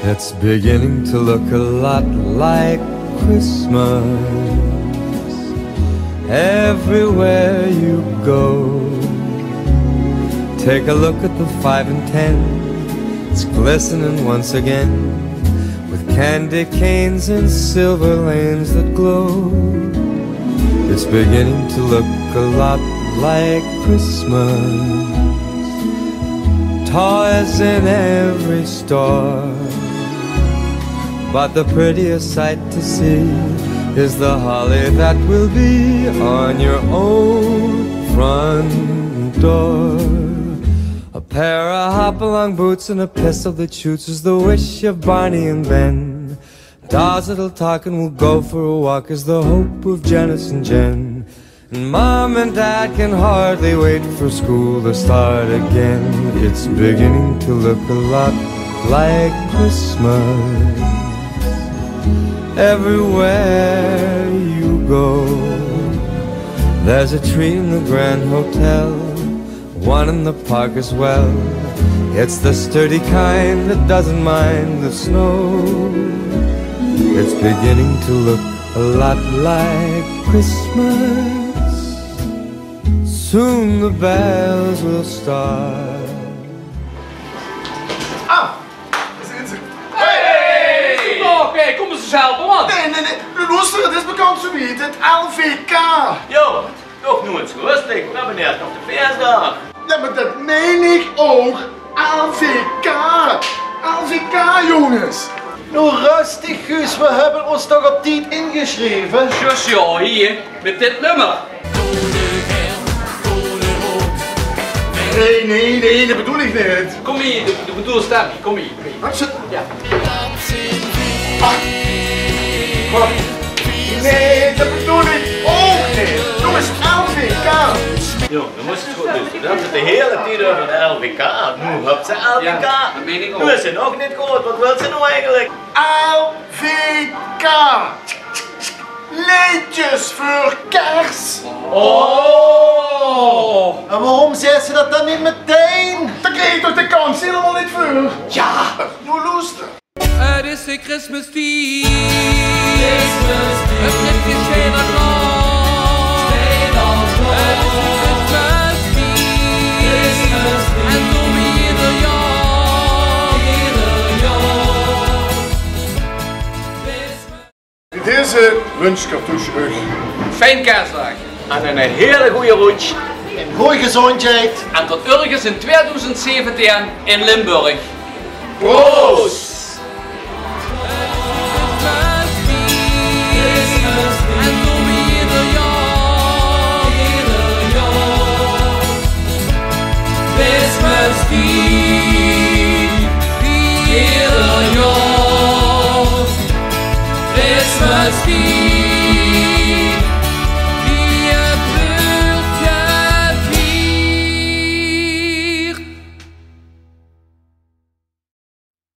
It's beginning to look a lot like Christmas everywhere you go. Take a look at the 5 and 10. It's glistening once again with candy canes and silver lanes that glow. It's beginning to look a lot like Christmas. Toys in every store, but the prettiest sight to see is the holly that will be on your own front door. A pair of hop-along boots and a pistol that shoots is the wish of Barney and Ben. Dolls that'll talk and will go for a walk is the hope of Janice and Jen. And Mom and Dad can hardly wait for school to start again. It's beginning to look a lot like Christmas everywhere you go. There's a tree in the Grand Hotel, one in the park as well. It's the sturdy kind that doesn't mind the snow. It's beginning to look a lot like Christmas. Soon the bells will start. Ah, daar zijn ze. Hey! Oké, kom eens helpen, man. Nee. Luister, het is bekend zo niet. Het LVK. Jo, toch nu eens rustig. We hebben net nog de feestdag. Ja, maar dat meen ik ook. LVK. LVK, jongens. Nou rustig, Guus, we hebben ons toch op tijd ingeschreven? Just ja, hier, met dit nummer. Nee, dat bedoel ik niet. Kom hier, de bedoelstem, kom hier. Wat zit? Ja. Wat? Nee, dat bedoel ik ook niet. Jongens, LVK. Jo, dan moest het goed doen. Dat is de hele tijd over de LVK. Nu hebt ze LVK. Ja, dat meen ik ook. Nu is ze nog niet goed. Wat wil ze nou eigenlijk? LVK. Leedjes voor kers. Oh! En waarom zei ze dat dan niet meteen? Dan kreeg ik toch de kans helemaal niet voor. Ja! Nou luister. Het is de Christmas Eve. Het lichtje scheen er nog. Het is de Christmas Eve. En zo ieder jaar. Deze lunchcartouche terug. Fijn kerstdag. En een hele goede roetje. En goeie gezondheid. En tot ergens in 2017 in Limburg. Proost! Christmas Eve, ieder jaar. Christmas Eve.